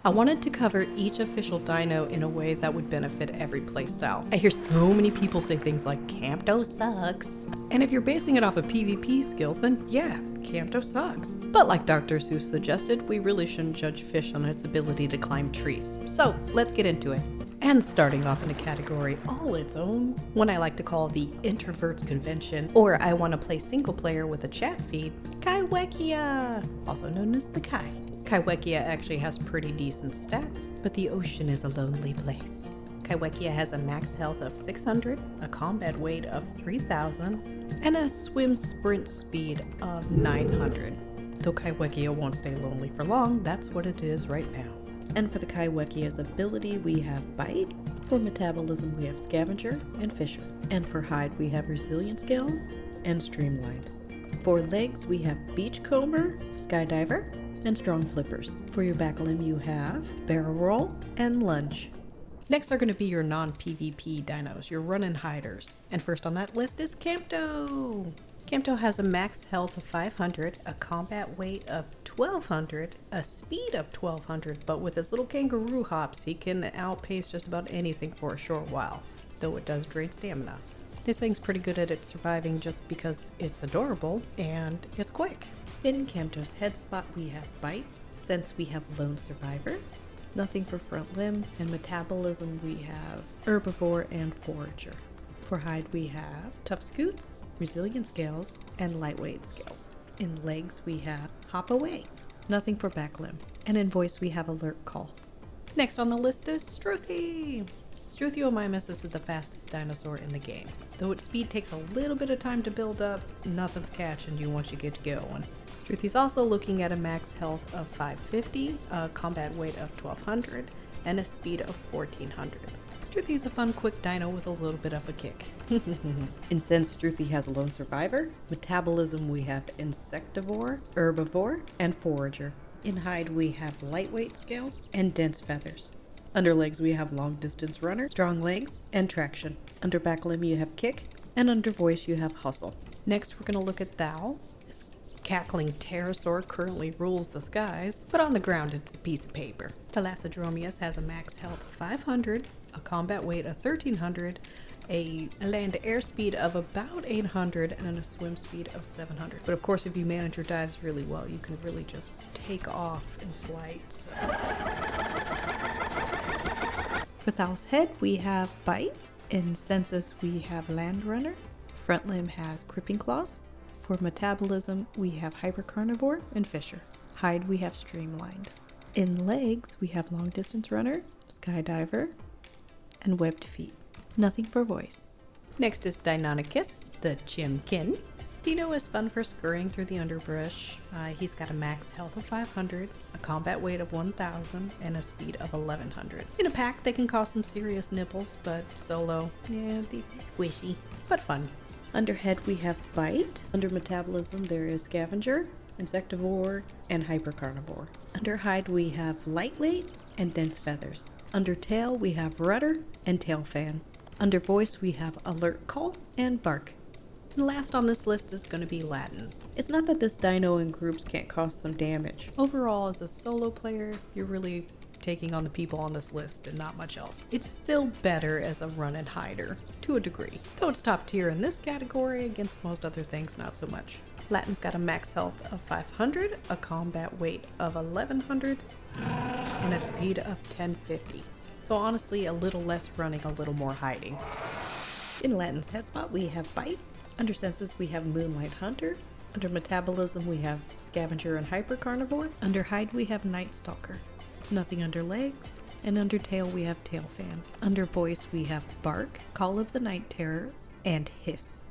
I wanted to cover each official dino in a way that would benefit every playstyle. I hear so many people say things like, Campto sucks. And if you're basing it off of PvP skills, then yeah, Campto sucks. But like Dr. Seuss suggested, we really shouldn't judge fish on its ability to climb trees. So let's get into it. And starting off in a category all its own, one I like to call the Introverts Convention, or I want to play single player with a chat feed, Kaiwhekea, also known as the Kai. Kaiwhekea actually has pretty decent stats, but the ocean is a lonely place. Kaiwhekea has a max health of 600, a combat weight of 3000, and a swim sprint speed of 900. Though Kaiwhekea won't stay lonely for long, that's what it is right now. And for the Kaiwhekea's ability, we have Bite. For metabolism, we have Scavenger and Fisher. And for hide, we have Resilient Scales and Streamlined. For legs, we have Beachcomber, Skydiver, and Strong Flippers. For your back limb, you have Barrel Roll and Lunge. Next are going to be your non-PvP dinos, your run-and hiders. And first on that list is Campto. Campto has a max health of 500, a combat weight of 1200, a speed of 1200, but with his little kangaroo hops, he can outpace just about anything for a short while, though it does drain stamina. This thing's pretty good at it surviving just because it's adorable and it's quick. In Campto's head spot, we have Bite. Sense, we have Lone Survivor. Nothing for front limb. And metabolism, we have Herbivore and Forager. For hide, we have Tough Scoots, Resilient Scales, and Lightweight Scales. In legs, we have Hop Away. Nothing for back limb. And in voice, we have Alert Call. Next on the list is Struthi. Struthiomimus is the fastest dinosaur in the game. Though its speed takes a little bit of time to build up, nothing's catching you once you get going. Struthi's also looking at a max health of 550, a combat weight of 1200, and a speed of 1400. Struthi's a fun, quick dino with a little bit of a kick. In sense, Struthi has a Lone Survivor. Metabolism, we have Insectivore, Herbivore, and Forager. In hide, we have Lightweight Scales and Dense Feathers. Under legs, we have Long Distance Runner, Strong Legs, and Traction. Under back limb, you have Kick, and under voice, you have Hustle. Next, we're going to look at Thall. This cackling pterosaur currently rules the skies, but on the ground, it's a piece of paper. Thalassodromius has a max health of 500, a combat weight of 1300, a land airspeed of about 800, and a swim speed of 700. But of course, if you manage your dives really well, you can really just take off in flight. So. For Thall's head, we have Bite. In senses, we have Land Runner. Front limb has Cripping Claws. For metabolism, we have Hypercarnivore and Fisher. Hide, we have Streamlined. In legs, we have Long Distance Runner, Skydiver, and Webbed Feet. Nothing for voice. Next is Deinonychus, the Chimkin. Dino is fun for scurrying through the underbrush. He's got a max health of 500, a combat weight of 1000, and a speed of 1100. In a pack, they can cause some serious nipples, but solo, yeah, they're squishy, but fun. Under head, we have Bite. Under metabolism, there is Scavenger, Insectivore, and Hypercarnivore. Under hide, we have Lightweight and Dense Feathers. Under tail, we have Rudder and Tail Fan. Under voice, we have Alert Call and Bark. And last on this list is going to be Laten. It's not that this dino in groups can't cause some damage. Overall, as a solo player, you're really taking on the people on this list and not much else. It's still better as a run and hider, to a degree. Though it's top tier in this category, against most other things, not so much. Laten's got a max health of 500, a combat weight of 1100, and a speed of 1050. So honestly, a little less running, a little more hiding. In Laten's head spot, we have Bite. Under senses, we have Moonlight Hunter. Under metabolism, we have Scavenger and Hypercarnivore. Under hide, we have Night Stalker. Nothing under legs. And under tail, we have Tail Fan. Under voice, we have Bark, Call of the Night Terrors, and Hiss.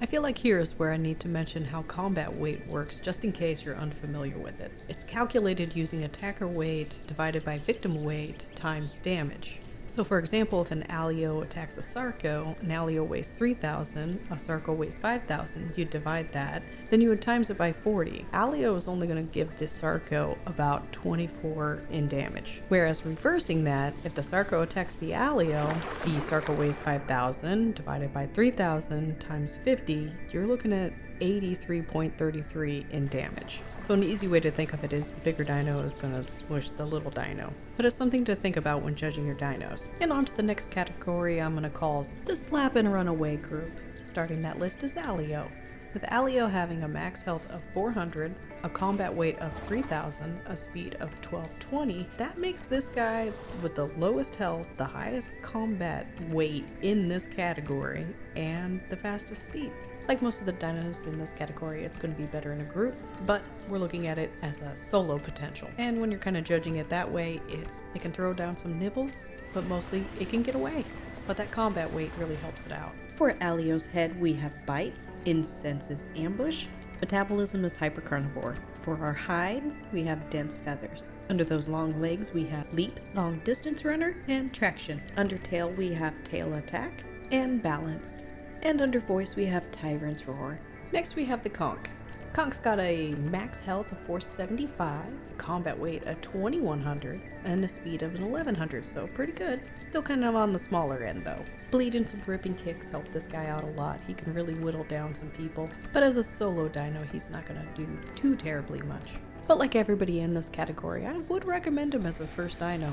I feel like here is where I need to mention how combat weight works, just in case you're unfamiliar with it. It's calculated using attacker weight divided by victim weight times damage. So for example, if an Alio attacks a Sarco, an Alio weighs 3,000, a Sarco weighs 5,000, you divide that, then you would times it by 40. Alio is only going to give this Sarco about 24 in damage. Whereas reversing that, if the Sarco attacks the Alio, the Sarco weighs 5,000 divided by 3,000 times 50, you're looking at 83.33 in damage. So an easy way to think of it is the bigger dino is going to smush the little dino. But it's something to think about when judging your dinos. And on to the next category I'm going to call the slap and run away group. Starting that list is Alio. With Alio having a max health of 400, a combat weight of 3,000, a speed of 1220, that makes this guy with the lowest health, the highest combat weight in this category, and the fastest speed. Like most of the dinos in this category, it's going to be better in a group, but we're looking at it as a solo potential. And when you're kind of judging it that way, it can throw down some nibbles, but mostly it can get away. But that combat weight really helps it out. For Alio's head, we have Bite, Incense is Ambush, Metabolism is Hypercarnivore. For our hide, we have Dense Feathers. Under those long legs, we have Leap, Long Distance Runner, and Traction. Under tail, we have Tail Attack and Balanced. And under voice, we have Tyrant's Roar. Next, we have the Conc. Conc's got a max health of 475, a combat weight of 2100, and a speed of 1100, so pretty good. Still kind of on the smaller end though. Bleed and some ripping kicks help this guy out a lot. He can really whittle down some people. But as a solo dino, he's not going to do too terribly much. But like everybody in this category, I would recommend him as a first dino.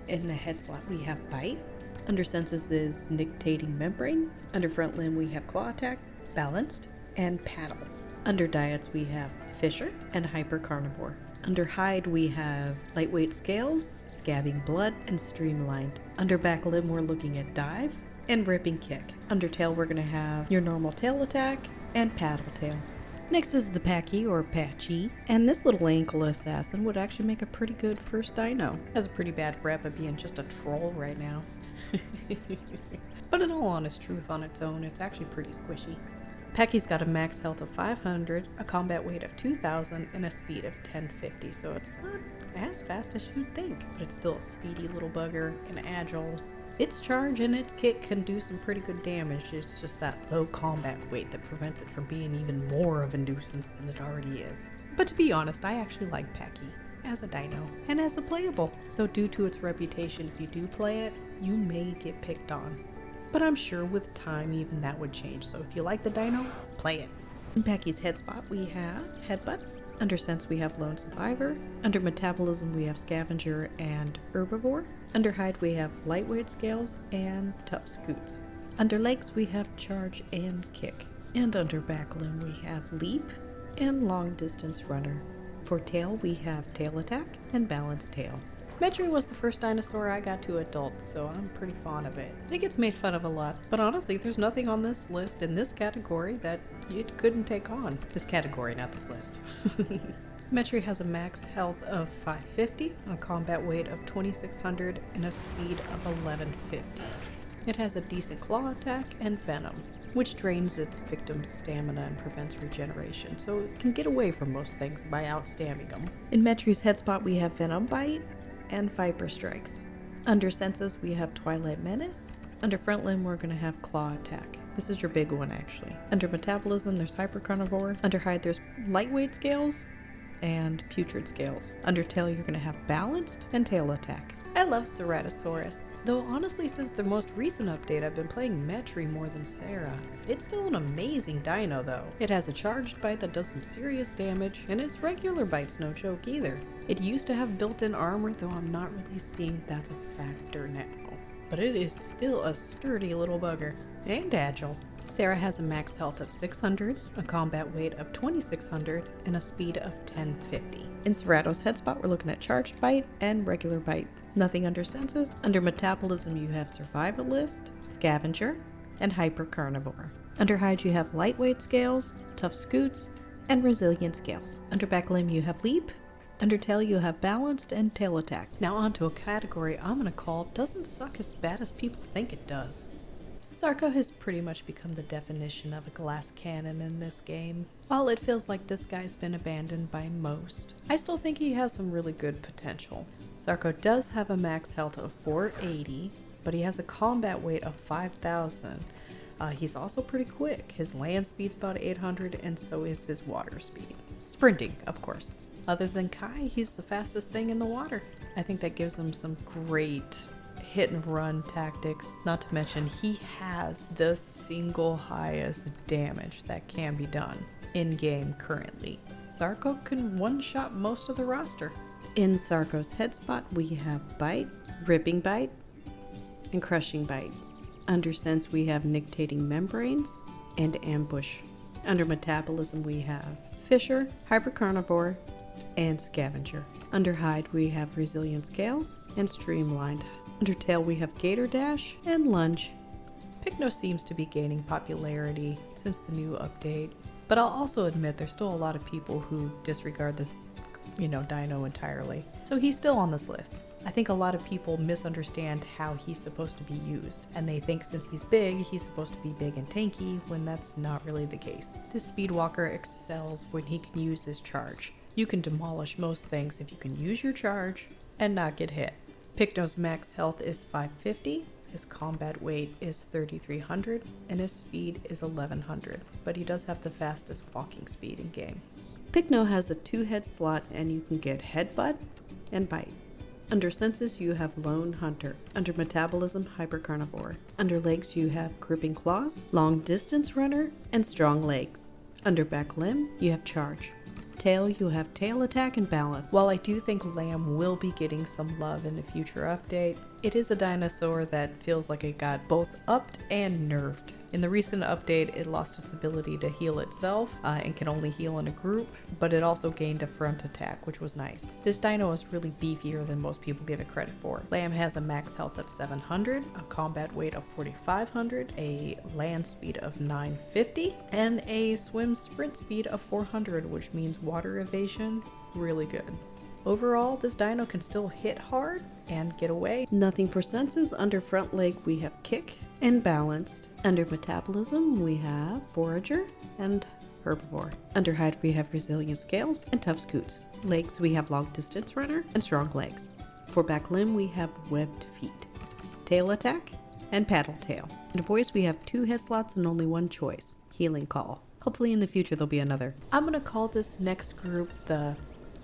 In the head slot, we have Bite. Under senses is Nictating Membrane. Under front limb, we have Claw Attack, Balanced, and Paddle. Under diets, we have Fisher and Hypercarnivore. Under hide, we have Lightweight Scales, Scabbing Blood, and Streamlined. Under back limb, we're looking at Dive and Ripping Kick. Under tail, we're going to have your normal Tail Attack and Paddle Tail. Next is the Pachy or Pachy, and this little ankle assassin would actually make a pretty good first dino. Has a pretty bad rep of being just a troll right now. But in all honest truth, on its own, it's actually pretty squishy. Pachy's got a max health of 500, a combat weight of 2,000, and a speed of 1050, so it's not as fast as you'd think, but it's still a speedy little bugger and agile. Its charge and its kick can do some pretty good damage. It's just that low combat weight that prevents it from being even more of a nuisance than it already is. But to be honest, I actually like Pachy as a dino and as a playable, though due to its reputation, if you do play it, you may get picked on. But I'm sure with time even that would change, so if you like the dino, play it. In Pachy's head spot we have Headbutt. Under sense we have Lone Survivor. Under metabolism we have Scavenger and Herbivore. Under hide we have Lightweight Scales and Tough Scoots. Under legs we have Charge and Kick. And under back limb we have Leap and Long Distance Runner. For tail we have Tail Attack and Balanced Tail. Metri was the first dinosaur I got to adult, so I'm pretty fond of it. It gets made fun of a lot, but honestly, there's nothing on this list in this category that it couldn't take on. This category, not this list. Metri has a max health of 550, a combat weight of 2600, and a speed of 1150. It has a decent claw attack and venom, which drains its victim's stamina and prevents regeneration, so it can get away from most things by outstabbing them. In Metri's head spot we have Venom Bite and Viper Strikes. Under senses we have Twilight Menace. Under front limb we're going to have Claw Attack. This is your big one actually. Under metabolism there's Hypercarnivore. Under hide there's Lightweight Scales and Putrid Scales. Under tail you're going to have Balanced and Tail Attack. I love Ceratosaurus. Though honestly, since the most recent update, I've been playing Metri more than Cera. It's still an amazing dino though. It has a charged bite that does some serious damage, and its regular bite's no joke either. It used to have built-in armor, though I'm not really seeing that's a factor now. But it is still a sturdy little bugger, and agile. Cera has a max health of 600, a combat weight of 2600, and a speed of 1050. In Cerato's head spot, we're looking at charged bite and regular bite. Nothing under senses. Under metabolism, you have Survivalist, Scavenger, and Hypercarnivore. Under hide, you have Lightweight Scales, Tough Scoots, and Resilient Scales. Under back limb, you have Leap. Under tail, you have Balanced and Tail Attack. Now onto a category I'm going to call doesn't suck as bad as people think it does. Sarco has pretty much become the definition of a glass cannon in this game. While it feels like this guy's been abandoned by most, I still think he has some really good potential. Sarco does have a max health of 480, but he has a combat weight of 5,000, He's also pretty quick. His land speed's about 800, and so is his water speed. Sprinting, of course. Other than Kai, he's the fastest thing in the water. I think that gives him some great hit and run tactics. Not to mention, he has the single highest damage that can be done in game currently. Sarco can one-shot most of the roster. In Sarco's head spot, we have Bite, Ripping Bite, and Crushing Bite. Under Sense, we have Nictating Membranes and Ambush. Under Metabolism, we have Fisher, Hypercarnivore, and Scavenger. Under Hide, we have Resilient Scales and Streamlined. Under Tail, we have Gator Dash and Lunge. Pycno seems to be gaining popularity since the new update, but I'll also admit there's still a lot of people who disregard this, Dino entirely. So he's still on this list. I think a lot of people misunderstand how he's supposed to be used, and they think since he's big, he's supposed to be big and tanky, when that's not really the case. This Speedwalker excels when he can use his charge. You can demolish most things if you can use your charge and not get hit. Pycno's max health is 550, his combat weight is 3300, and his speed is 1100, but he does have the fastest walking speed in game. Pycno has a 2-head slot, and you can get Headbutt and Bite. Under Senses, you have Lone Hunter. Under Metabolism, Hypercarnivore. Under Legs, you have Gripping Claws, Long Distance Runner, and Strong Legs. Under Back Limb, you have Charge. Tail, you have Tail Attack and Balance. While I do think Lamb will be getting some love in a future update, it is a dinosaur that feels like it got both upped and nerfed. In the recent update, it lost its ability to heal itself and can only heal in a group, but it also gained a front attack, which was nice. This dino is really beefier than most people give it credit for. Lamb has a max health of 700, a combat weight of 4500, a land speed of 950, and a swim sprint speed of 400, which means water evasion really good. Overall, this dino can still hit hard and get away. Nothing for senses. Under front leg, we have Kick and Balanced. Under Metabolism, we have Forager and Herbivore. Under Hide, we have Resilient Scales and Tough Scoots. Legs, we have Long Distance Runner and Strong Legs. For back limb, we have Webbed Feet, Tail Attack, and Paddle Tail. Under Voice, we have 2 head slots and only 1 choice, Healing Call. Hopefully in the future there'll be another. I'm gonna call this next group the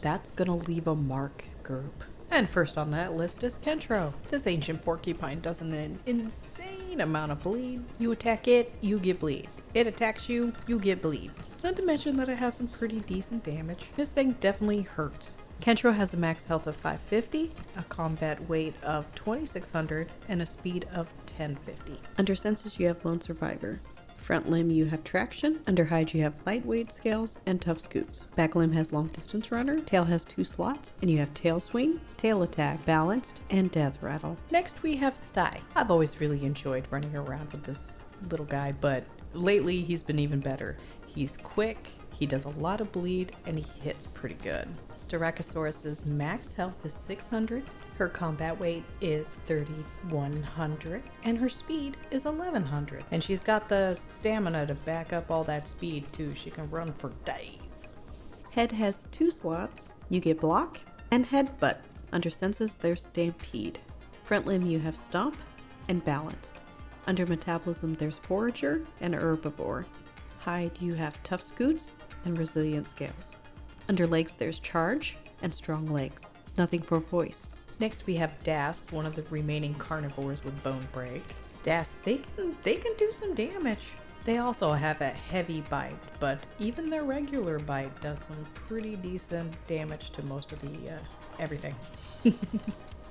That's Gonna Leave a Mark group. And first on that list is Kentro. This ancient porcupine does an insane amount of bleed. You attack it, you get bleed. It attacks you, you get bleed. Not to mention that it has some pretty decent damage. This thing definitely hurts. Kentro has a max health of 550, a combat weight of 2600, and a speed of 1050. Under Senses, you have Lone Survivor. Front limb, you have Traction. Under Hide, you have Lightweight Scales and Tough Scoots. Back limb has Long Distance Runner. Tail has 2 slots, and you have Tail Swing, Tail Attack, Balanced, and Death Rattle. Next, we have Sty. I've always really enjoyed running around with this little guy, but lately he's been even better. He's quick, he does a lot of bleed, and he hits pretty good. Styracosaurus's max health is 600. Her combat weight is 3100, and her speed is 1100. And she's got the stamina to back up all that speed too. She can run for days. Head has 2 slots. You get Block and Headbutt. Under Senses, there's Stampede. Front limb, you have Stomp and Balanced. Under Metabolism, there's Forager and Herbivore. Hide, you have Tough Scoots and Resilient Scales. Under Legs, there's Charge and Strong Legs. Nothing for Voice. Next, we have Dasp, one of the remaining carnivores with Bone Break. Dasp, they can do some damage. They also have a heavy bite, but even their regular bite does some pretty decent damage to most of the everything.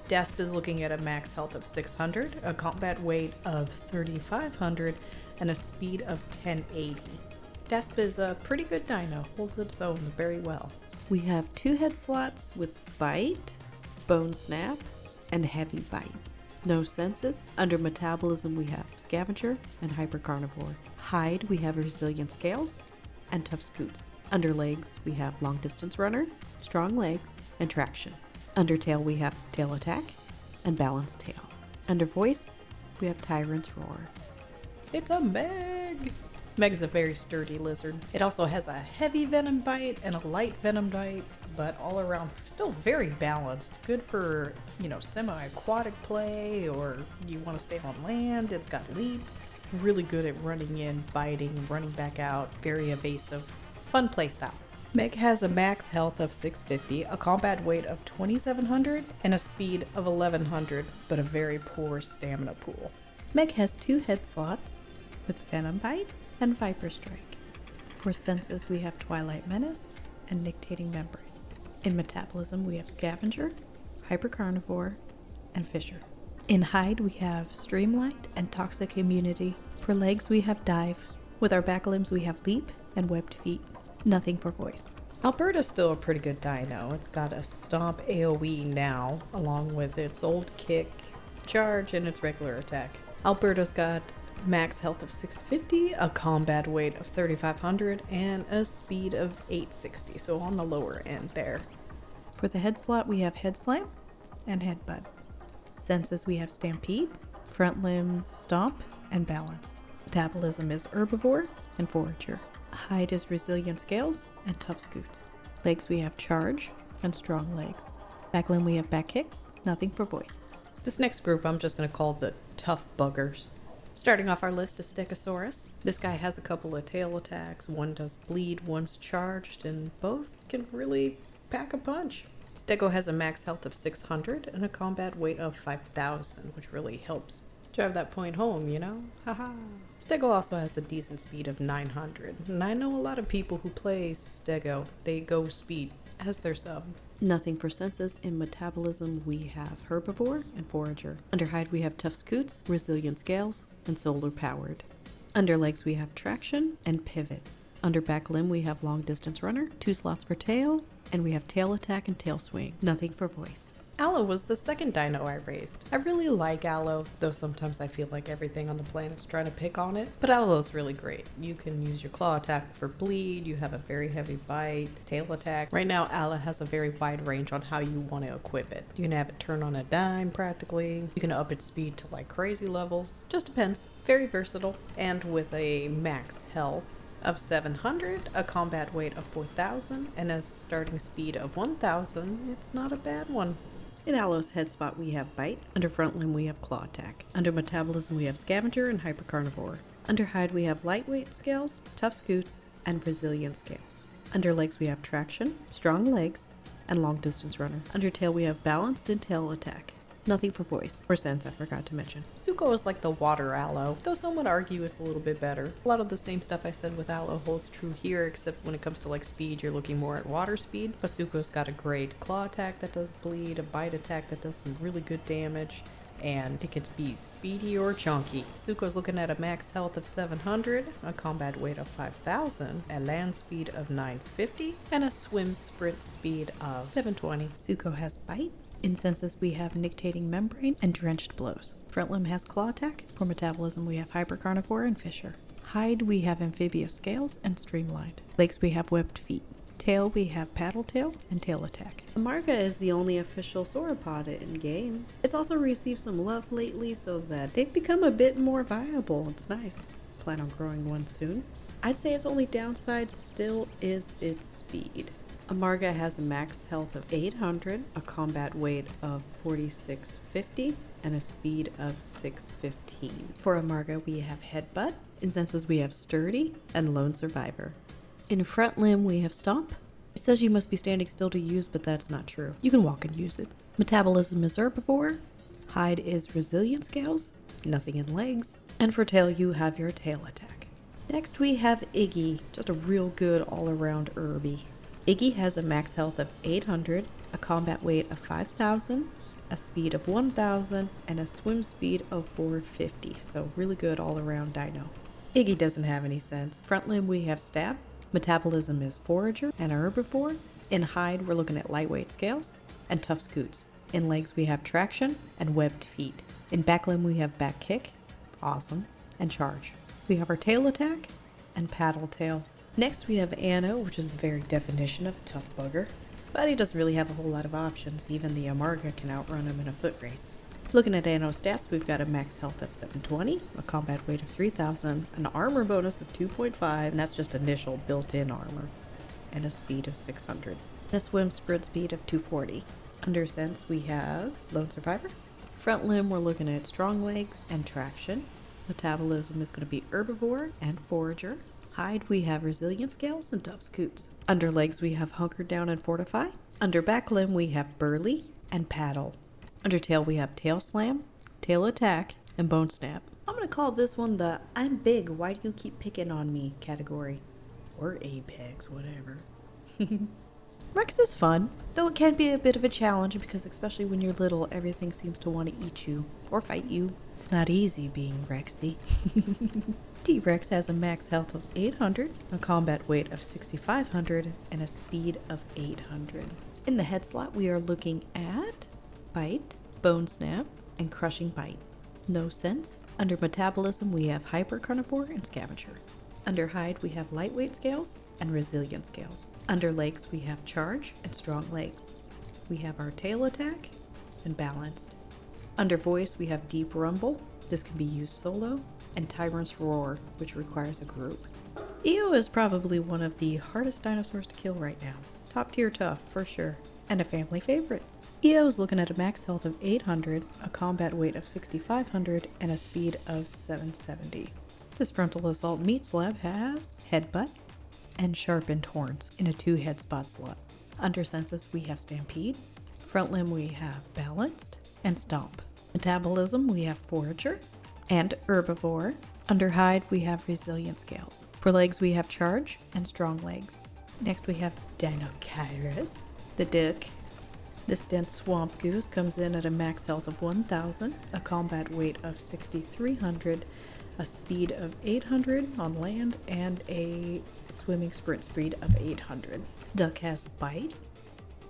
Dasp is looking at a max health of 600, a combat weight of 3500, and a speed of 1080. Dasp is a pretty good dino, holds its own very well. We have 2 head slots with Bite, Bone Snap, and Heavy Bite. No Senses. Under Metabolism, we have Scavenger and Hypercarnivore. Hide, we have Resilient Scales and Tough Scoots. Under Legs, we have Long Distance Runner, Strong Legs, and Traction. Under Tail, we have Tail Attack and Balanced Tail. Under Voice, we have Tyrant's Roar. It's a Meg! Meg's a very sturdy lizard. It also has a heavy venom bite and a light venom bite, but all around still very balanced. Good for, semi-aquatic play, or you want to stay on land. It's got leap. really good at running in, biting, running back out, very evasive. Fun playstyle. Meg has a max health of 650, a combat weight of 2700, and a speed of 1100, but a very poor stamina pool. Meg has 2 head slots with Venom Bite and Viper Strike. For senses, we have Twilight Menace and Nictating Membrane. In metabolism, we have Scavenger, Hypercarnivore, and Fisher. In hide, we have Streamlined and Toxic Immunity. For legs, we have Dive. With our back limbs, we have Leap and Webbed Feet. Nothing for voice. Alberta's still a pretty good dino. It's got a Stomp AoE now, along with its old kick, charge, and its regular attack. Alberta's got max health of 650, a combat weight of 3500, and a speed of 860, so on the lower end there. For the head slot, we have Head Slam and Headbutt. Senses, we have Stampede, Front Limb, Stomp, and Balanced. Metabolism is Herbivore and Forager. Hide is Resilient Scales and Tough Scoots. Legs, we have Charge and Strong Legs. Back limb, we have Back Kick, nothing for voice. This next group I'm just going to call the Tough Buggers. Starting off our list is Stegosaurus. This guy has a couple of tail attacks. One does bleed, one's charged, and both can really pack a punch. Stego has a max health of 600 and a combat weight of 5000, which really helps drive that point home, you know? Haha. Stego also has a decent speed of 900, and I know a lot of people who play Stego, they go speed as their sub. Nothing for senses. In metabolism, we have Herbivore and Forager. Under hide, we have Tough Scoots, Resilient Scales, and Solar Powered. Under legs, we have Traction and Pivot. Under back limb, we have Long Distance Runner, 2 slots for tail, and we have Tail Attack and Tail Swing. Nothing for voice. Allo was the second dino I raised. I really like Allo, though sometimes I feel like everything on the planet's trying to pick on it. But Allo's really great. You can use your claw attack for bleed, you have a very heavy bite, tail attack. Right now, Allo has a very wide range on how you want to equip it. You can have it turn on a dime practically. You can up its speed to like crazy levels. Just depends. Very versatile. And with a max health of 700, a combat weight of 4000, and a starting speed of 1000, it's not a bad one. In Allo's head spot, we have Bite. Under front limb, we have Claw Attack. Under metabolism, we have Scavenger and Hypercarnivore. Under hide, we have Lightweight Scales, Tough Scoots, and Resilient Scales. Under legs, we have Traction, Strong Legs, and Long Distance Runner. Under tail, we have Balanced and Tail Attack. Nothing for voice, or sense I forgot to mention. Sucho is like the water Allo, though some would argue it's a little bit better. A lot of the same stuff I said with Allo holds true here, except when it comes to like speed, you're looking more at water speed. But Sucho's got a great claw attack that does bleed, a bite attack that does some really good damage, and it can be speedy or chunky. Sucho's looking at a max health of 700, a combat weight of 5000, a land speed of 950, and a swim sprint speed of 720. Sucho has Bite. In senses, we have Nictating Membrane and Drenched Blows. Front limb has Claw Attack. For metabolism, we have Hypercarnivore and Fisher. Hide, we have Amphibious Scales and Streamlined. Legs, we have Webbed Feet. Tail, we have Paddle Tail and Tail Attack. Amarga is the only official sauropod in game. It's also received some love lately so that they've become a bit more viable. It's nice. Plan on growing one soon. I'd say its only downside still is its speed. Amarga has a max health of 800, a combat weight of 4650, and a speed of 615. For Amarga, we have Headbutt. In senses, we have Sturdy and Lone Survivor. In front limb, we have Stomp. It says you must be standing still to use, but that's not true. You can walk and use it. Metabolism is Herbivore. Hide is Resilient Scales. Nothing in legs. And for tail, you have your Tail Attack. Next, we have Iggy. Just a real good all-around Herbie. Iggy has a max health of 800, a combat weight of 5000, a speed of 1000, and a swim speed of 450, so really good all-around dino. Iggy doesn't have any sense. Front limb, we have Stab. Metabolism is Forager and Herbivore. In hide, we're looking at Lightweight Scales and Tough Scoots. In legs, we have Traction and Webbed Feet. In back limb, we have Back Kick, awesome, and Charge. We have our Tail Attack and Paddle Tail. Next, we have Anno, which is the very definition of a tough bugger, but he doesn't really have a whole lot of options. Even the Amarga can outrun him in a foot race. Looking at Anno's stats, we've got a max health of 720, a combat weight of 3000, an armor bonus of 2.5, and that's just initial built-in armor, and a speed of 600. And a swim sprint speed of 240. Under sense, we have Lone Survivor. Front limb, we're looking at Strong Legs and Traction. Metabolism is going to be herbivore and forager. Hide, we have resilient scales and tough scoots. Under legs, we have hunker down and fortify. Under back limb, we have burly and paddle. Under tail, we have tail slam, tail attack, and bone snap. I'm going to call this one the I'm big, why do you keep picking on me category. Or apex, whatever. Rex is fun, though it can be a bit of a challenge because especially when you're little, everything seems to want to eat you or fight you. It's not easy being Rexy. T-Rex has a max health of 800, a combat weight of 6,500, and a speed of 800. In the head slot, we are looking at bite, bone snap, and crushing bite. No sense. Under metabolism, we have hyper carnivore and scavenger. Under hide, we have lightweight scales and resilient scales. Under legs, we have charge and strong legs. We have our tail attack and balanced. Under voice, we have deep rumble. This can be used solo. And tyrant's roar, which requires a group. Eo is probably one of the hardest dinosaurs to kill right now. Top tier tough, for sure. And a family favorite. Eo is looking at a max health of 800, a combat weight of 6,500, and a speed of 770. This frontal assault meat slab has headbutt and sharpened horns in a 2-head spot slot. Under senses, we have stampede. Front limb, we have balanced and stomp. Metabolism, we have forager and herbivore. Under hide, we have resilient scales. For legs, we have charge and strong legs. Next, we have Deinocheirus, the duck. This dense swamp goose comes in at a max health of 1,000, a combat weight of 6,300, a speed of 800 on land, and a swimming sprint speed of 800. Duck has bite.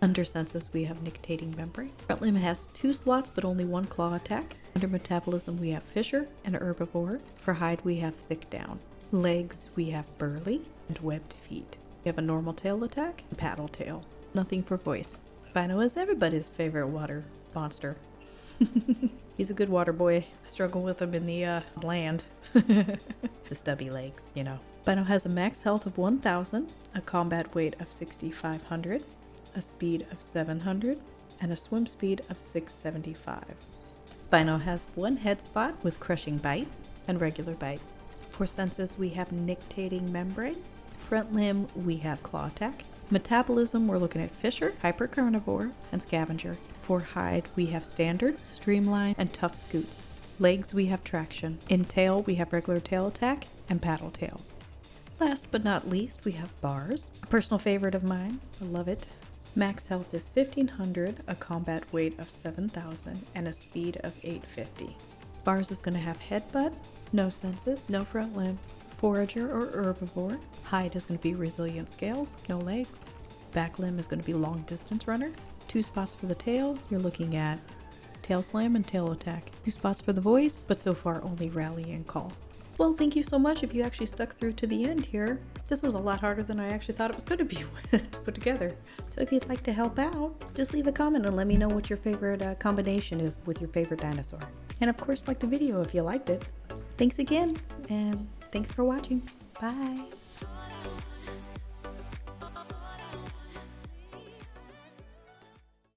Under senses, we have nictating membrane. Front limb has 2 slots, but only 1 claw attack. Under metabolism, we have fisher and herbivore. For hide, we have thick down. Legs, we have burly and webbed feet. We have a normal tail attack and paddle tail. Nothing for voice. Spino is everybody's favorite water monster. He's a good water boy. I struggle with him in the land. The stubby legs, you know. Spino has a max health of 1,000, a combat weight of 6,500, a speed of 700, and a swim speed of 675. Spino has 1 head spot with crushing bite and regular bite. For senses, we have nictating membrane. Front limb, we have claw attack. Metabolism, we're looking at fisher, hyper carnivore, and scavenger. For hide, we have standard, streamline, and tough scoots. Legs, we have traction. In tail, we have regular tail attack and paddle tail. Last but not least, we have bars. A personal favorite of mine. I love it. Max health is 1,500, a combat weight of 7,000, and a speed of 850. Bars is going to have headbutt, no senses, no front limb, forager or herbivore. Hide is going to be resilient scales, no legs. Back limb is going to be long distance runner. 2 spots for the tail, you're looking at tail slam and tail attack. 2 spots for the voice, but so far only rally and call. Well, thank you so much if you actually stuck through to the end here. This was a lot harder than I actually thought it was going to be to put together. So if you'd like to help out, just leave a comment and let me know what your favorite combination is with your favorite dinosaur. And of course, like the video if you liked it. Thanks again, and thanks for watching. Bye.